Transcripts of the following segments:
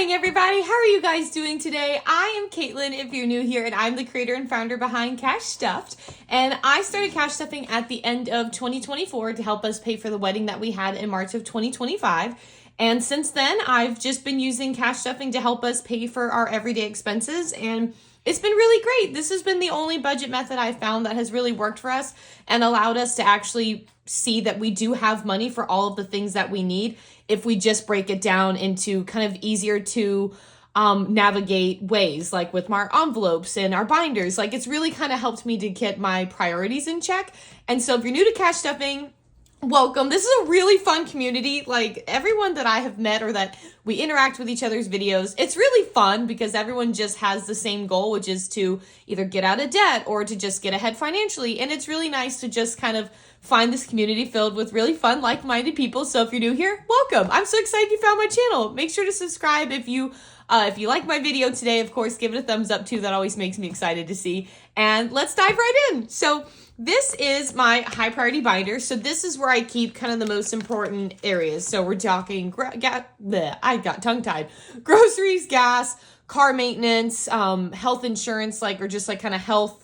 morning, everybody. How are you guys doing today? I am Caitlin, if you're new here, and I'm the creator and founder behind Cash Stuffed. And I started Cash Stuffing at the end of 2024 to help us pay for the wedding that we had in March of 2025. And since then, I've just been using Cash Stuffing to help us pay for our everyday expenses, and it's been really great. This has been the only budget method I've found that has really worked for us and allowed us to actually see that we do have money for all of the things that we need if we just break it down into kind of easier to navigate ways, like with my envelopes and our binders. Like, it's really kind of helped me to get my priorities in check. And so if you're new to Cash Stuffing, welcome. This is a really fun community. Like, everyone that I have met or that we interact with each other's videos, it's really fun because everyone just has the same goal, which is to either get out of debt or to just get ahead financially. And it's really nice to just kind of find this community filled with really fun, like-minded people. So if you're new here, welcome. I'm so excited you found my channel. Make sure to subscribe if you like my video today. Of course, give it a thumbs up too. That always makes me excited to see. And let's dive right in. So this is my high priority binder. So this is where I keep kind of the most important areas. So we're talking, I got tongue tied, groceries, gas, car maintenance, health insurance, or just kind of health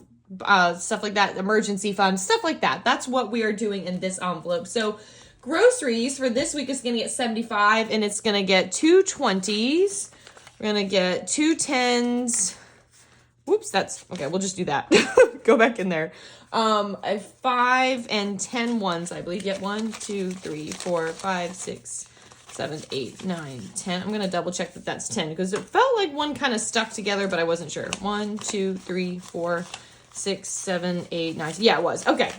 stuff like that, emergency funds, stuff like that. That's what we are doing in this envelope. So groceries for this week is going to get 75, and it's going to get 2 20s. We're going to get 2 10s. Whoops, that's okay. We'll just do that. Go back in there. 5 and 10 ones, I believe. Yep, 1, 2, 3, 4, 5, 6, 7, 8, 9, 10. I'm going to double check that that's 10 because it felt like one kind of stuck together, but I wasn't sure. 1, 2, 3, 4, 6, 7, 8, 9. Yeah, it was. Okay.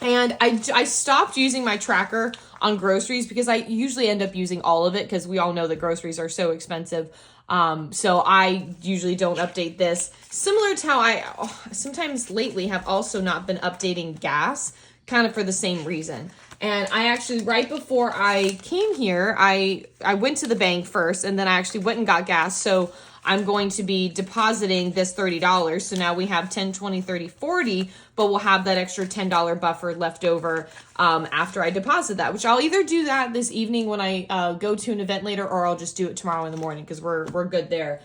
And I stopped using my tracker on groceries because I usually end up using all of it because we all know that groceries are so expensive. So I usually don't update this. Similar to how I sometimes lately have also not been updating gas, kind of for the same reason. And I actually, right before I came here, I went to the bank first, and then I actually went and got gas. So I'm going to be depositing this $30. So now we have 10, 20, 30, 40, but we'll have that extra $10 buffer left over after I deposit that, which I'll either do that this evening when I go to an event later, or I'll just do it tomorrow in the morning because we're good there.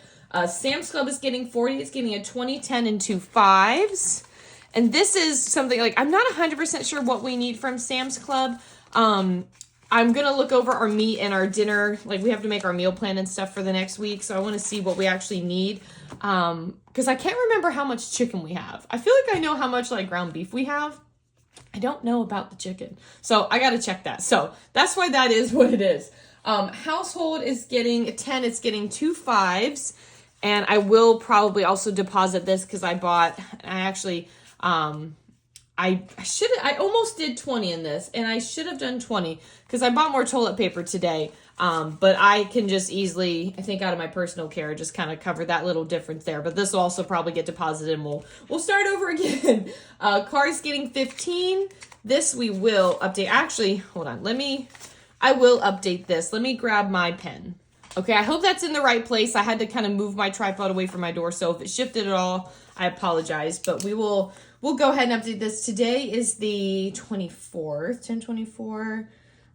Sam's Club is getting 40. It's getting a 20, 10, and 2 5s. And this is something I'm not 100% sure what we need from Sam's Club. I'm going to look over our meat and our dinner. We have to make our meal plan and stuff for the next week. So I want to see what we actually need. Because I can't remember how much chicken we have. I feel like I know how much ground beef we have. I don't know about the chicken. So I got to check that. So that's why that is what it is. Household is getting a 10. It's getting 2 5s. And I will probably also deposit this because I almost did 20 in this, and I should have done 20 because I bought more toilet paper today. But I can just easily, I think out of my personal care, just kind of cover that little difference there. But this will also probably get deposited, and we'll start over again. Cars getting 15. This we will update. Actually, hold on. I will update this. Let me grab my pen. Okay, I hope that's in the right place. I had to kind of move my tripod away from my door, so if it shifted at all, I apologize. But we'll go ahead and update this. Today is the 24th, 10/24.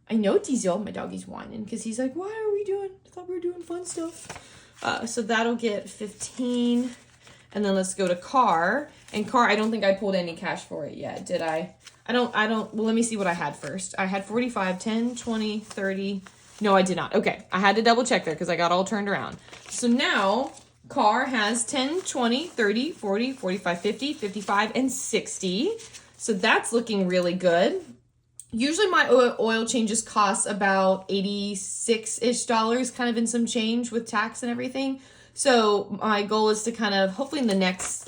I know Diesel, my doggy's whining because he's like, what are we doing? I thought we were doing fun stuff. So that'll get 15. And then let's go to car. And car, I don't think I pulled any cash for it yet, did I? Well, let me see what I had first. I had 45, 10, 20, 30. No, I did not. Okay, I had to double check there because I got all turned around. So now car has 10, 20, 30, 40, 45, 50, 55, and 60. So that's looking really good. Usually my oil changes cost about $86-ish, kind of in some change with tax and everything. So my goal is to kind of, hopefully in the next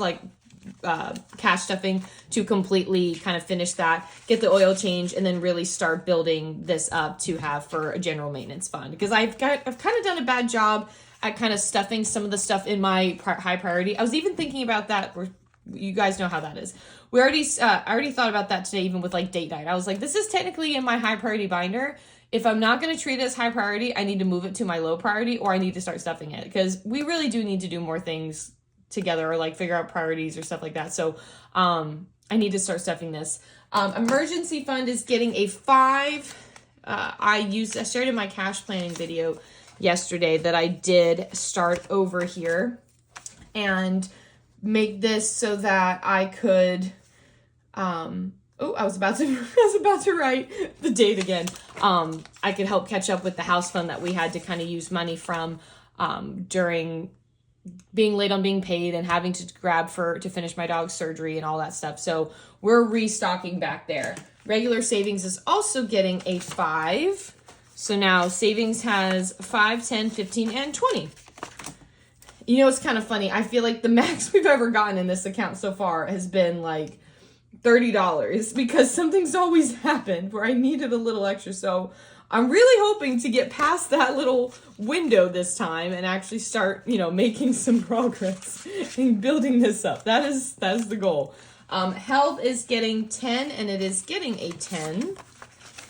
cash stuffing, to completely kind of finish that, get the oil change, and then really start building this up to have for a general maintenance fund. Because I've kind of done a bad job at kind of stuffing some of the stuff in my high priority. I was even thinking about that. You guys know how that is. I already thought about that today, even with date night. I was like, this is technically in my high priority binder. If I'm not going to treat it as high priority, I need to move it to my low priority, or I need to start stuffing it, because we really do need to do more things together, or figure out priorities or stuff like that. So I need to start stuffing this. Emergency fund is getting a 5. I shared in my cash planning video yesterday that I did start over here and make this so that I could, I was about to write the date again. I could help catch up with the house fund that we had to kind of use money from during being late on being paid and having to grab to finish my dog's surgery and all that stuff. So we're restocking back there. Regular savings is also getting a 5. So now savings has 5, 10, 15, and 20. You know, it's kind of funny. I feel like the max we've ever gotten in this account so far has been like $30 because something's always happened where I needed a little extra. So I'm really hoping to get past that little window this time and actually start, making some progress in building this up. That's the goal. Health is getting 10 and it is getting a 10.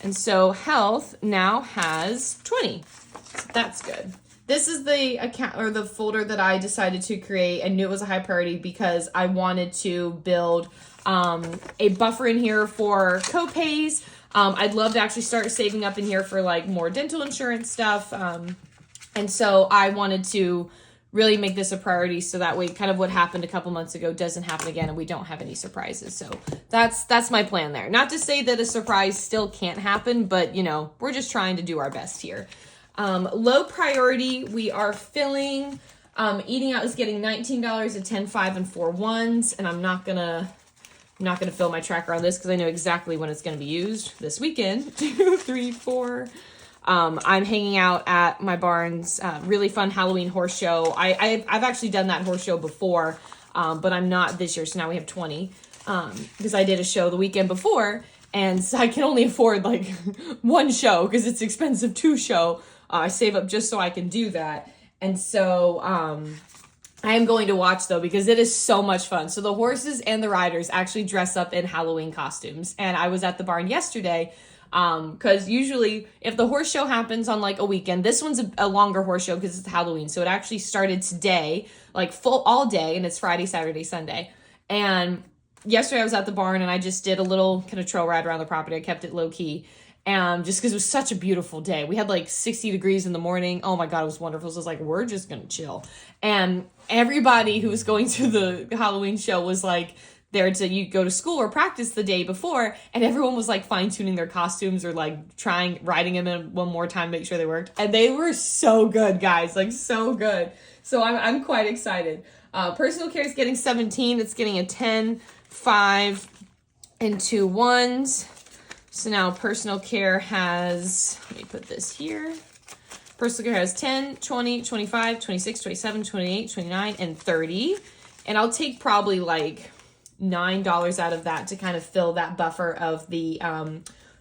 And so health now has 20. So that's good. This is the account or the folder that I decided to create. I knew it was a high priority because I wanted to build a buffer in here for co-pays. I'd love to actually start saving up in here for like more dental insurance stuff. And so I wanted to really make this a priority so that way kind of what happened a couple months ago doesn't happen again and we don't have any surprises. So that's my plan there. Not to say that a surprise still can't happen, but we're just trying to do our best here. Low priority, we are filling. Eating out is getting $19 at 10, 5, and 4 ones, and I'm not gonna fill my tracker on this because I know exactly when it's gonna be used this weekend. 2, 3, 4. I'm hanging out at my barn's really fun Halloween horse show. I've actually done that horse show before, but I'm not this year. So now we have 20 because I did a show the weekend before, and so I can only afford like one show because it's expensive to show. I save up just so I can do that. And so I am going to watch though because it is so much fun. So the horses and the riders actually dress up in Halloween costumes. And I was at the barn yesterday because usually if the horse show happens on like a weekend, this one's a longer horse show because it's Halloween. So it actually started today, like full all day, and it's Friday, Saturday, Sunday. And yesterday I was at the barn and I just did a little kind of trail ride around the property. I kept it low key. Just because it was such a beautiful day. We had like 60 degrees in the morning. Oh my God, it was wonderful. So I was like, we're just going to chill. And everybody who was going to the Halloween show was like there to go to school or practice the day before. And everyone was like fine tuning their costumes or like riding them in one more time, make sure they worked. And they were so good, guys, like so good. So I'm quite excited. Personal care is getting 17. It's getting a 10, 5, and 2 ones. So now personal care has, let me put this here. Personal care has 10, 20, 25, 26, 27, 28, 29, and 30. And I'll take probably like $9 out of that to kind of fill that buffer of the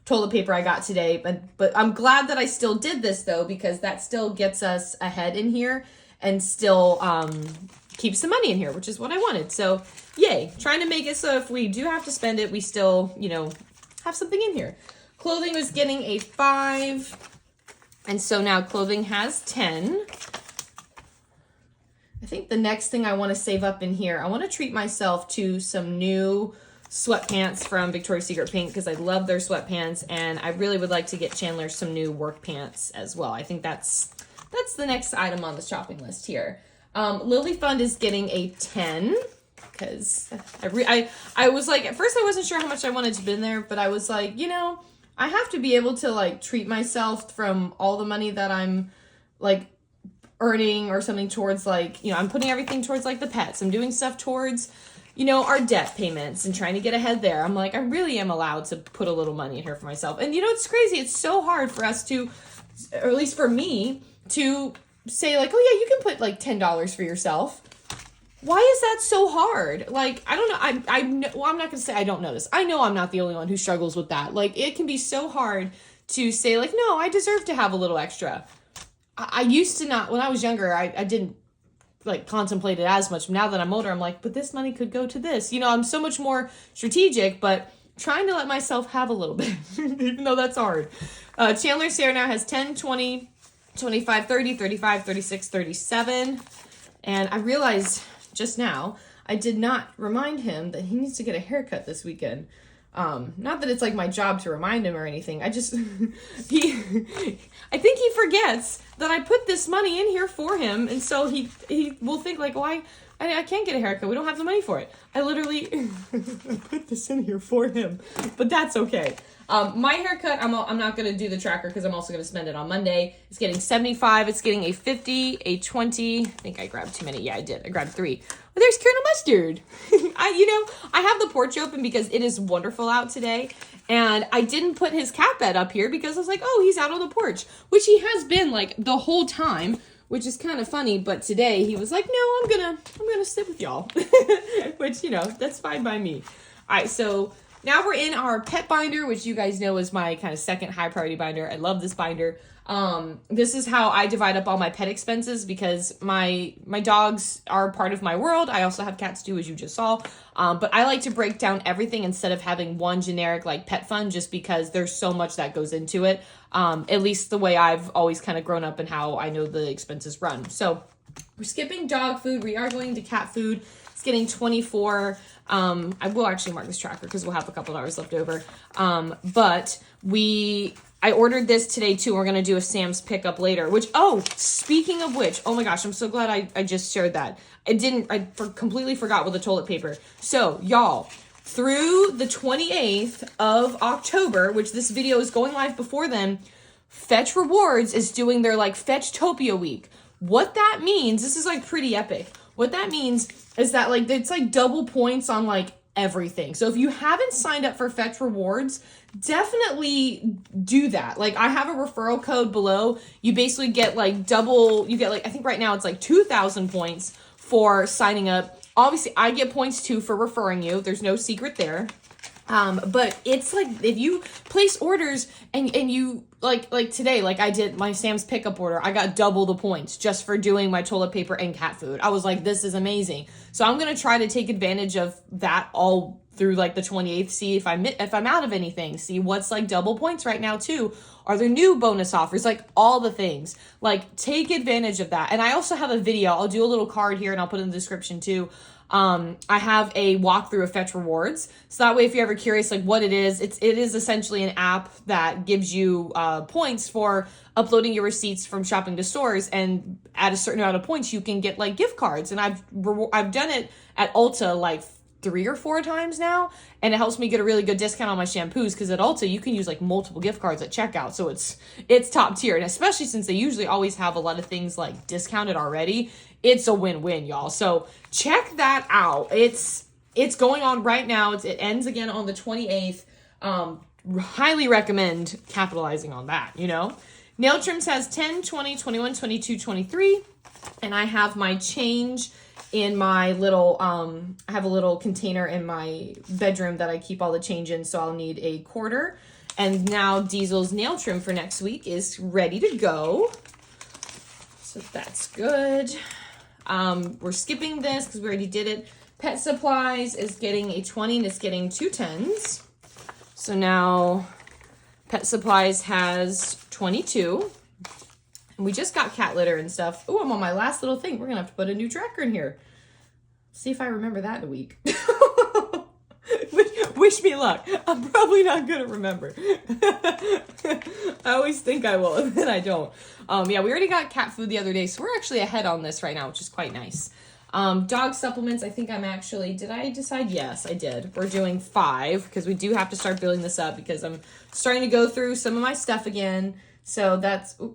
toilet paper I got today. But I'm glad that I still did this though, because that still gets us ahead in here and still keeps some money in here, which is what I wanted. So yay, trying to make it so if we do have to spend it, we still, have something in here. Clothing was getting a 5. And so now clothing has 10. I think the next thing I want to save up in here, I want to treat myself to some new sweatpants from Victoria's Secret Pink because I love their sweatpants. And I really would like to get Chandler some new work pants as well. I think that's the next item on the shopping list here. Lily Fund is getting a 10. Because I was like, at first I wasn't sure how much I wanted to be in there, but I was like, I have to be able to like treat myself from all the money that I'm like earning or something towards like, I'm putting everything towards like the pets. I'm doing stuff towards, our debt payments and trying to get ahead there. I'm like, I really am allowed to put a little money in here for myself. And it's crazy. It's so hard for us to, or at least for me, to say like, oh yeah, you can put like $10 for yourself. Why is that so hard? Like, I don't know. Well, I'm not going to say I don't know this. I know I'm not the only one who struggles with that. Like, it can be so hard to say, like, no, I deserve to have a little extra. I used to not, when I was younger, I didn't, like, contemplate it as much. Now that I'm older, I'm like, but this money could go to this. I'm so much more strategic, but trying to let myself have a little bit, even though that's hard. Chandler's hair now has 10, 20, 25, 30, 35, 36, 37. And I realized just now, I did not remind him that he needs to get a haircut this weekend. Not that it's like my job to remind him or anything. I just, I think he forgets that I put this money in here for him. And so he will think like, why, I can't get a haircut. We don't have the money for it. I literally put this in here for him, but that's okay. My haircut, I'm not going to do the tracker because I'm also going to spend it on Monday. It's getting 75. It's getting a 50, a 20. I think I grabbed too many. Yeah, I did. I grabbed 3. Well, there's Colonel Mustard. I have the porch open because it is wonderful out today. And I didn't put his cat bed up here because I was like, oh, he's out on the porch, which he has been like the whole time, which is kind of funny. But today he was like, no, I'm gonna sit with y'all, which, that's fine by me. All right, so now we're in our pet binder, which you guys know is my kind of second high priority binder. I love this binder. This is how I divide up all my pet expenses because my dogs are part of my world. I also have cats too, as you just saw. But I like to break down everything instead of having one generic like pet fund, just because there's so much that goes into it. At least the way I've always kind of grown up and how I know the expenses run. So we're skipping dog food. We are going to cat food. It's getting 24. I will actually mark this tracker because we'll have a couple hours left over. But I ordered this today too. We're going to do a Sam's pickup later, which, speaking of which, oh my gosh, I'm so glad I just shared that. I completely forgot with the toilet paper. So y'all, through the 28th of October, which this video is going live before then, Fetch Rewards is doing their like Fetchtopia week. What that means, this is like pretty epic. What that means is that like, it's like double points on like everything. So if you haven't signed up for Fetch Rewards, definitely do that. Like I have a referral code below. You basically get like double, you get like, I think right now it's like 2,000 points for signing up. Obviously I get points too for referring you. There's no secret there. But it's like if you place orders and you like today, like I did my Sam's pickup order, I got double the points just for doing my toilet paper and cat food. I was like, this is amazing. So I'm going to try to take advantage of that all through like the 28th, see if I'm out of anything, see what's like double points right now too. Are there new bonus offers? Like all the things, like take advantage of that. And I also have a video. I'll do a little card here and I'll put it in the description too. I have a walkthrough of Fetch Rewards. So that way, if you're ever curious, like what it is essentially an app that gives you points for uploading your receipts from shopping to stores. And at a certain amount of points, you can get like gift cards. And I've done it at Ulta like 3 or 4 times now. And it helps me get a really good discount on my shampoos. Cause at Ulta, you can use like multiple gift cards at checkout. So it's top tier. And especially since they usually always have a lot of things like discounted already, it's a win-win, y'all. So check that out. It's going on right now. It ends again on the 28th. Highly recommend capitalizing on that, Nail Trims has 10, 20, 21, 22, 23. And I have my change in my little, I have a little container in my bedroom that I keep all the change in. So I'll need a quarter. And now Diesel's nail trim for next week is ready to go. So that's good. We're skipping this because we already did it. Pet Supplies is getting a 20 and it's getting 2 10s. So now Pet Supplies has 22. And we just got cat litter and stuff. Oh, I'm on my last little thing. We're going to have to put a new tracker in here. See if I remember that in a week. Wish me luck. I'm probably not going to remember. I always think I will, and then I don't. Yeah, we already got cat food the other day, so we're actually ahead on this right now, which is quite nice. Dog supplements, I think did I decide? Yes, I did. We're doing 5, because we do have to start building this up, because I'm starting to go through some of my stuff again. So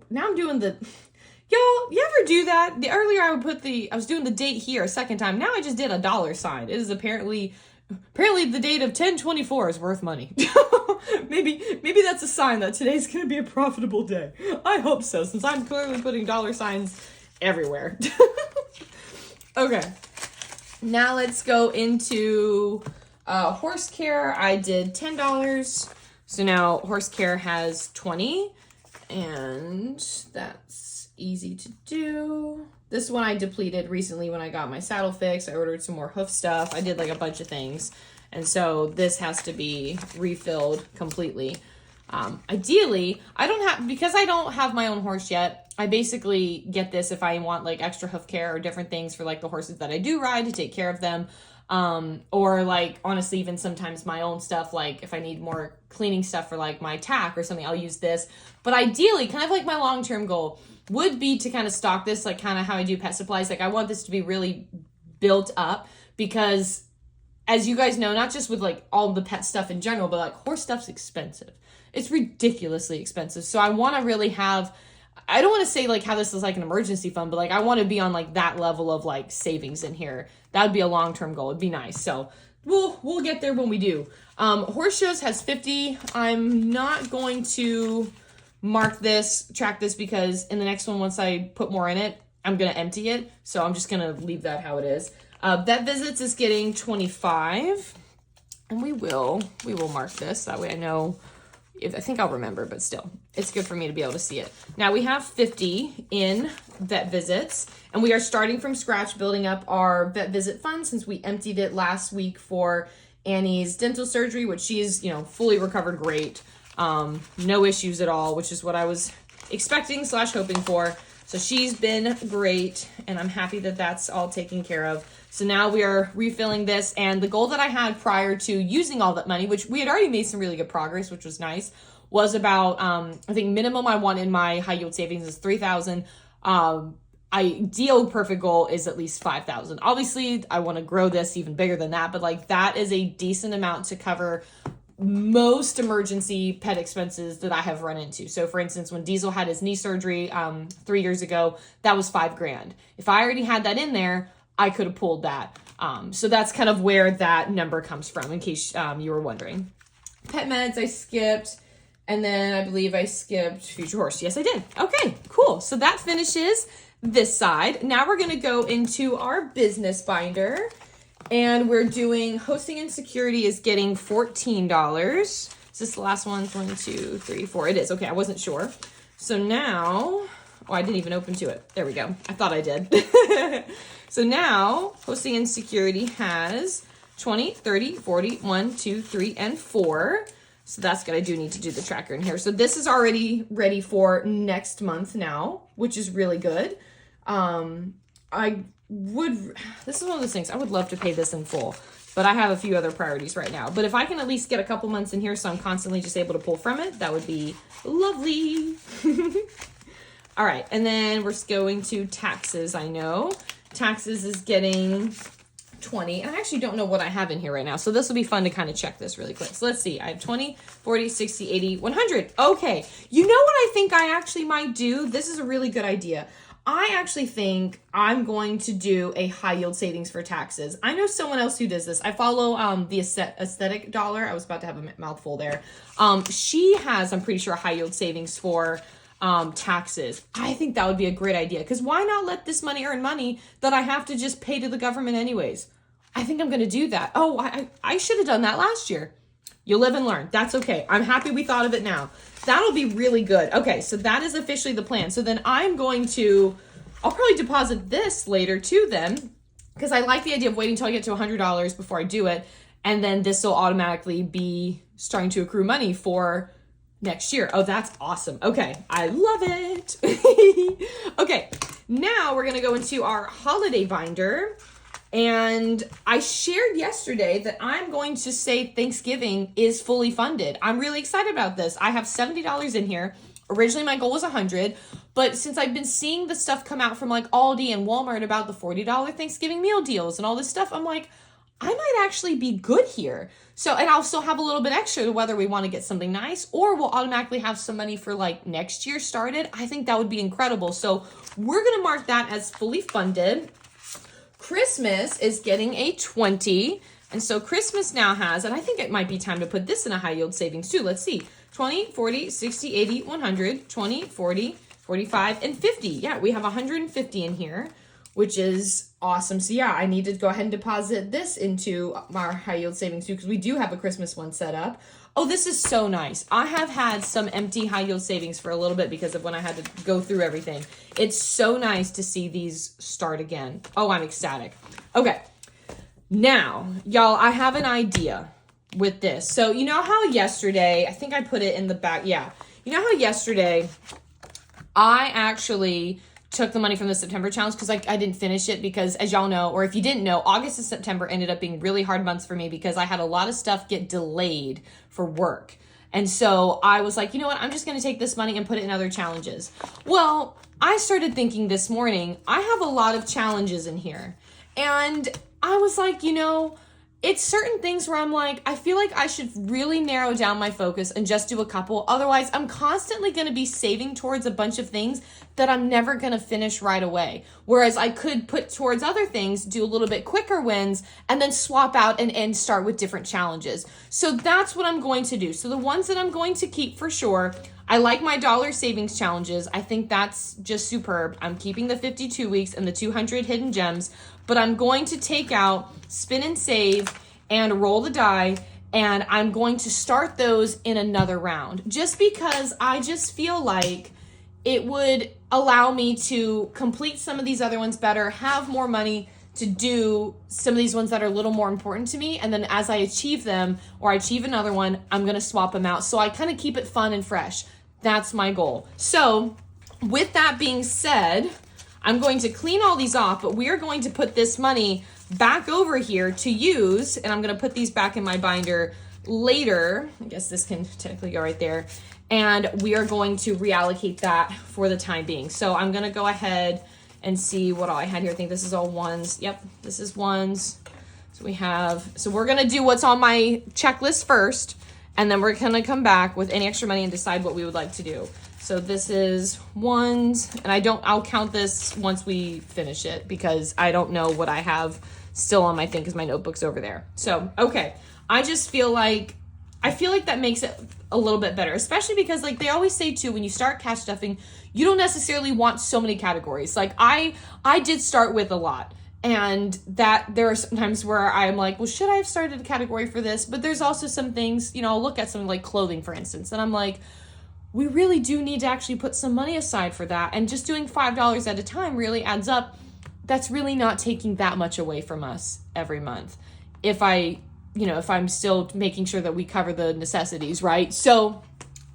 now I'm doing y'all, you ever do that? Earlier I was doing the date here a second time. Now I just did a $. It is apparently the date of 10/24 is worth money. maybe that's a sign that today's going to be a profitable day. I hope so, since I'm clearly putting $signs everywhere. Okay. Now let's go into horse care. I did $10. So now horse care has 20. And that's easy to do. This one I depleted recently when I got my saddle fixed. I ordered some more hoof stuff. I did like a bunch of things. And so this has to be refilled completely. Ideally, because I don't have my own horse yet, I basically get this if I want like extra hoof care or different things for like the horses that I do ride to take care of them. Or like honestly, even sometimes my own stuff, like if I need more cleaning stuff for like my tack or something, I'll use this. But ideally, kind of like my long-term goal would be to kind of stock this, like kind of how I do pet supplies. Like I want this to be really built up because as you guys know, not just with like all the pet stuff in general, but like horse stuff's expensive. It's ridiculously expensive. So I want to really have, I don't want to say like how this is like an emergency fund, but like I want to be on like that level of like savings in here. That would be a long-term goal. It'd be nice. So we'll get there when we do. Horse shows has 50. I'm not going to track this because in the next one, once I put more in it, I'm going to empty it. So I'm just going to leave that how it is. Vet visits is getting 25, and we will mark this. That way I know, I think I'll remember, but still, it's good for me to be able to see it. Now we have 50 in vet visits, and we are starting from scratch building up our vet visit fund since we emptied it last week for Annie's dental surgery, which she's, fully recovered great. No issues at all, which is what I was expecting / hoping for. So she's been great, and I'm happy that that's all taken care of. So now we are refilling this, and the goal that I had prior to using all that money, which we had already made some really good progress, which was nice, was about, I think minimum I want in my high yield savings is $3,000. Ideal perfect goal is at least $5,000. Obviously, I want to grow this even bigger than that, but like that is a decent amount to cover most emergency pet expenses that I have run into. So for instance, when Diesel had his knee surgery 3 years ago, that was $5,000. If I already had that in there, I could have pulled that. So that's kind of where that number comes from, in case you were wondering. Pet meds, I skipped. And then I believe I skipped Future Horse. Yes, I did. Okay, cool. So that finishes this side. Now we're going to go into our business binder. And we're doing hosting and security is getting $14. Is this the last one? 1, 2, 3, 4. It is. Okay, I wasn't sure. So now, I didn't even open to it. There we go. I thought I did. So now, hosting and security has 20, 30, 40, 1, 2, 3, and 4. So that's good. I do need to do the tracker in here. So this is already ready for next month now, which is really good. This is one of those things, I would love to pay this in full, but I have a few other priorities right now. But if I can at least get a couple months in here so I'm constantly just able to pull from it, that would be lovely. All right, and then we're going to taxes. I know taxes is getting 20, and I actually don't know what I have in here right now, so this will be fun to kind of check this really quick. So let's see, I have 20, 40, 60, 80, 100. Okay, you know what I think I actually might do? This is a really good idea. I actually think I'm going to do a high yield savings for taxes. I know someone else who does this. I follow the aesthetic dollar. I was about to have a mouthful there. She has, I'm pretty sure, a high yield savings for taxes. I think that would be a great idea, because why not let this money earn money that I have to just pay to the government anyways? I think I'm going to do that. Oh, I should have done that last year. You live and learn. That's okay. I'm happy we thought of it now. That'll be really good. Okay, so that is officially the plan. So then I'll probably deposit this later too then, because I like the idea of waiting until I get to $100 before I do it. And then this will automatically be starting to accrue money for next year. Oh, that's awesome. Okay, I love it. Okay, now we're going to go into our holiday binder. And I shared yesterday that I'm going to say Thanksgiving is fully funded. I'm really excited about this. I have $70 in here. Originally, my goal was $100, but since I've been seeing the stuff come out from like Aldi and Walmart about the $40 Thanksgiving meal deals and all this stuff, I'm like, I might actually be good here. So, and I'll still have a little bit extra to whether we want to get something nice or we'll automatically have some money for like next year started. I think that would be incredible. So we're going to mark that as fully funded. Christmas is getting a 20. And so Christmas now has, and I think it might be time to put this in a high yield savings too. Let's see, 20, 40, 60, 80, 100, 20, 40, 45, and 50. Yeah, we have 150 in here, which is awesome. So yeah, I need to go ahead and deposit this into our high yield savings too, because we do have a Christmas one set up. Oh, this is so nice. I have had some empty high yield savings for a little bit because of when I had to go through everything. It's so nice to see these start again. Oh, I'm ecstatic. Okay. Now, y'all, I have an idea with this. So you know how yesterday, I think I put it in the back. Yeah. You know how yesterday I actually took the money from the September challenge because I didn't finish it because, as y'all know, or if you didn't know, August and September ended up being really hard months for me because I had a lot of stuff get delayed for work. And so I was like, you know what, I'm just going to take this money and put it in other challenges. Well, I started thinking this morning, I have a lot of challenges in here. And I was like, you know, it's certain things where I'm like, I feel like I should really narrow down my focus and just do a couple. Otherwise, I'm constantly going to be saving towards a bunch of things that I'm never going to finish right away. Whereas I could put towards other things, do a little bit quicker wins, and then swap out and start with different challenges. So that's what I'm going to do. So the ones that I'm going to keep for sure, I like my dollar savings challenges. I think that's just superb. I'm keeping the 52 weeks and the 200 hidden gems, but I'm going to take out spin and save and roll the die, and I'm going to start those in another round just because I just feel like it would allow me to complete some of these other ones better, have more money to do some of these ones that are a little more important to me. And then as I achieve them or I achieve another one, I'm going to swap them out. So I kind of keep it fun and fresh. That's my goal. So with that being said, I'm going to clean all these off, but we are going to put this money back over here to use, and I'm going to put these back in my binder later. I guess this can technically go right there. And we are going to reallocate that for the time being. So I'm going to go ahead and see what all I had here. I think this is all ones. Yep, this is ones. So we're going to do what's on my checklist first, and then we're going to come back with any extra money and decide what we would like to do. So this is ones, and I'll count this once we finish it because I don't know what I have still on my thing because my notebook's over there. So, okay. I just feel like that makes it a little bit better, especially because like they always say too, when you start cash stuffing, you don't necessarily want so many categories. Like I did start with a lot, and that there are sometimes where I'm like, well, should I have started a category for this? But there's also some things, you know, I'll look at something like clothing, for instance, and I'm like, we really do need to actually put some money aside for that. And just doing $5 at a time really adds up. That's really not taking that much away from us every month. If I'm still making sure that we cover the necessities, right? So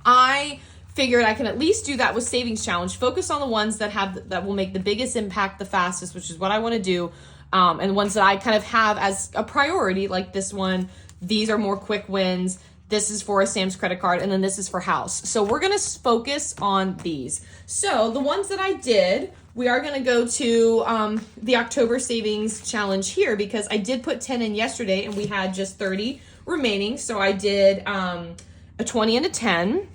I figured I can at least do that with savings challenge, focus on the ones that will make the biggest impact the fastest, which is what I want to do. And the ones that I kind of have as a priority, like this one, these are more quick wins. This is for a Sam's credit card, and then this is for house. So we're going to focus on these. So the ones that I did, we are going to go to the October savings challenge here because I did put 10 in yesterday and we had just 30 remaining. So I did a 20 and a 10.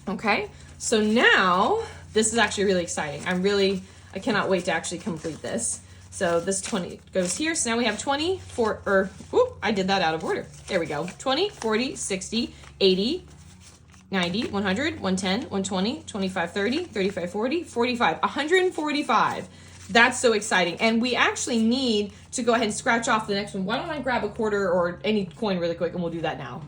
Okay. So now this is actually really exciting. I cannot wait to actually complete this. So this 20 goes here. So now we have 20 for, I did that out of order. There we go. 20, 40, 60, 80, 90, 100, 110, 120, 25, 30, 35, 40, 45, 145. That's so exciting. And we actually need to go ahead and scratch off the next one. Why don't I grab a quarter or any coin really quick and we'll do that now.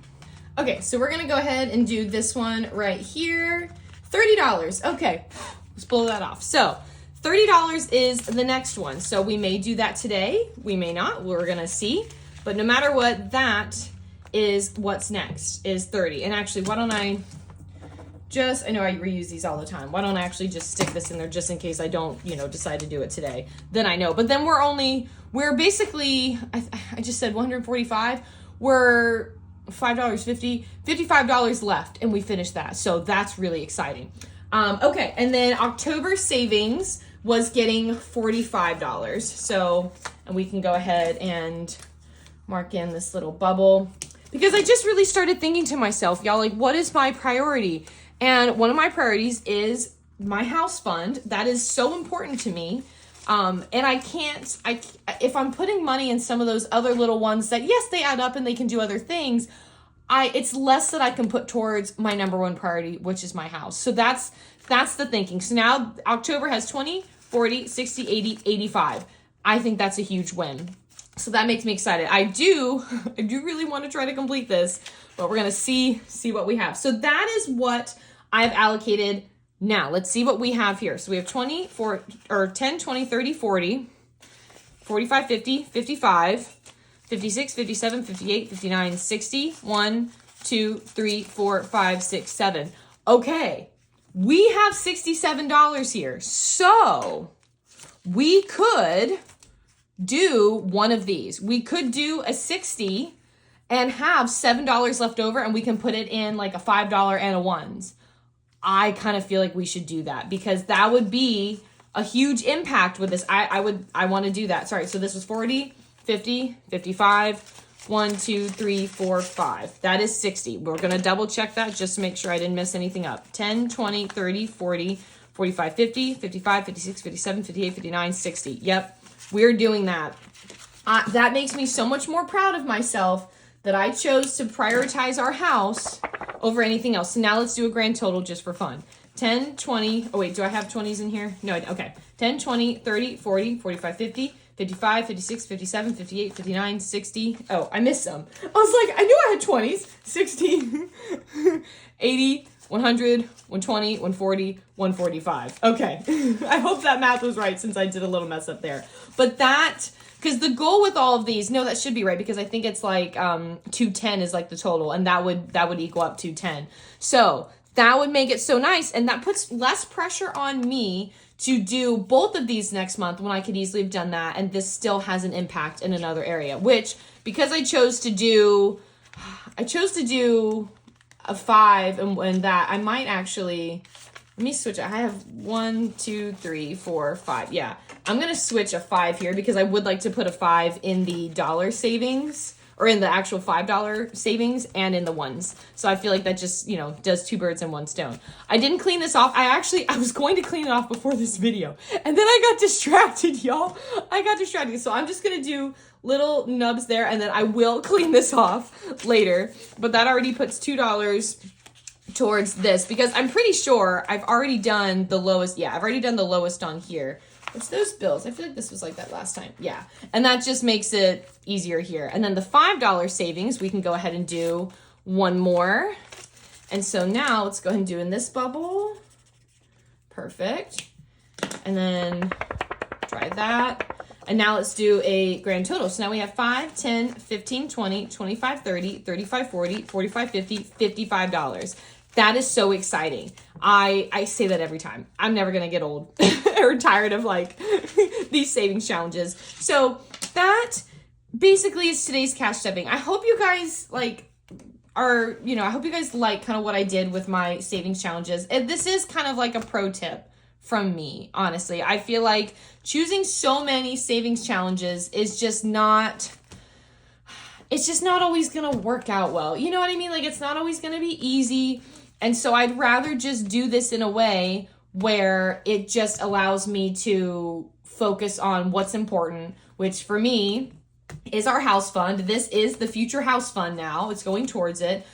Okay, so we're gonna go ahead and do this one right here. $30. Okay, let's blow that off. So $30 is the next one. So we may do that today. We may not. We're gonna see. But no matter what, that is what's next, is 30. And actually, why don't I know I reuse these all the time. Why don't I actually just stick this in there just in case I don't, decide to do it today. Then I know. But then we're basically, I just said 145. We're $5.50, $55 left, and we finished that. So that's really exciting. Okay, and then October savings was getting $45. So, and we can go ahead and mark in this little bubble because I just really started thinking to myself, y'all, like, what is my priority? And one of my priorities is my house fund. That is so important to me. And if I'm putting money in some of those other little ones that, yes, they add up and they can do other things, it's less that I can put towards my number one priority, which is my house. So that's the thinking. So now October has 20, 40, 60, 80, 85. I think that's a huge win. So that makes me excited. I do really want to try to complete this, but we're going to see what we have. So that is what I've allocated. Now let's see what we have here. So we have 10, 20, 30, 40, 45, 50, 55, 56, 57, 58, 59, 60, 1, 2, 3, 4, 5, 6, 7. Okay. we have $67 here. So we could do one of these. We could do a 60 and have $7 left over, and we can put it in like a $5 and a ones. I kind of feel like we should do that because that would be a huge impact with this. I want to do that. Sorry. So this was 40, 50, 55, 1, 2, 3, 4, 5. That is 60. We're going to double check that just to make sure I didn't mess anything up. 10, 20, 30, 40, 45, 50, 55, 56, 57, 58, 59, 60. Yep. We're doing that. That makes me so much more proud of myself that I chose to prioritize our house over anything else. So now let's do a grand total just for fun. 10, 20, oh wait, do I have 20s in here? No, okay. 10, 20, 30, 40, 45, 50, 55, 56, 57, 58, 59, 60. Oh, I missed some. I was like, I knew I had 20s. 60, 80, 100, 120, 140, 145. Okay. I hope that math was right since I did a little mess up there. But that, because the goal with all of these, no, that should be right because I think it's like 210 is like the total, and that would equal up 210. So that would make it so nice, and that puts less pressure on me to do both of these next month when I could easily have done that, and this still has an impact in another area, which because I chose to do a 5 and that, I might actually, let me switch it. I have 1, 2, 3, 4, 5. Yeah, I'm going to switch a 5 here because I would like to put a 5 in the dollar savings or in the actual $5 savings and in the ones. So I feel like that just, you know, does 2 birds in 1 stone. I didn't clean this off. I was going to clean it off before this video. And then I got distracted, y'all. I got distracted. So I'm just going to do little nubs there, and then I will clean this off later. But that already puts $2 towards this because I'm pretty sure I've already done the lowest. Yeah, I've already done the lowest on here. What's those bills? I feel like this was like that last time. Yeah. And that just makes it easier here. And then the $5 savings, we can go ahead and do one more. And so now let's go ahead and do in this bubble. Perfect. And then try that. And now let's do a grand total. So now we have 5, 10, 15, 20, 25, 30, 35, 40, 45, 50, $55. That is so exciting. I say that every time. I'm never going to get old or tired of like these savings challenges. So that basically is today's cash stepping. I hope you guys like are, you know, I hope you guys like kind of what I did with my savings challenges. And this is kind of like a pro tip from me, honestly. I feel like choosing so many savings challenges is just not, it's just not always going to work out well. You know what I mean? Like it's not always going to be easy. And so I'd rather just do this in a way where it just allows me to focus on what's important, which for me is our house fund. This is the future house fund now. It's going towards it.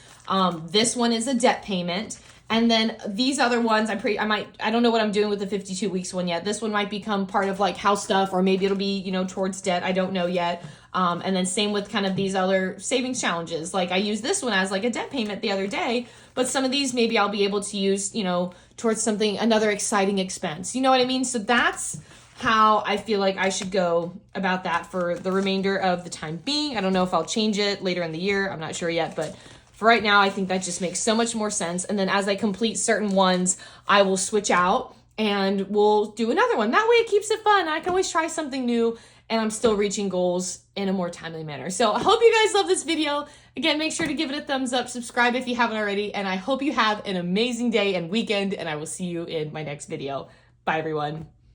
This one is a debt payment. And then these other ones, I don't know what I'm doing with the 52 weeks one yet. This one might become part of like house stuff, or maybe it'll be, you know, towards debt. I don't know yet. And then same with kind of these other savings challenges. Like I used this one as like a debt payment the other day, but some of these maybe I'll be able to use, you know, towards something, another exciting expense. You know what I mean? So that's how I feel like I should go about that for the remainder of the time being. I don't know if I'll change it later in the year. I'm not sure yet, but for right now, I think that just makes so much more sense. And then as I complete certain ones, I will switch out and we'll do another one. That way it keeps it fun. I can always try something new and I'm still reaching goals in a more timely manner. So I hope you guys love this video. Again, make sure to give it a thumbs up, subscribe if you haven't already, and I hope you have an amazing day and weekend, and I will see you in my next video. Bye, everyone.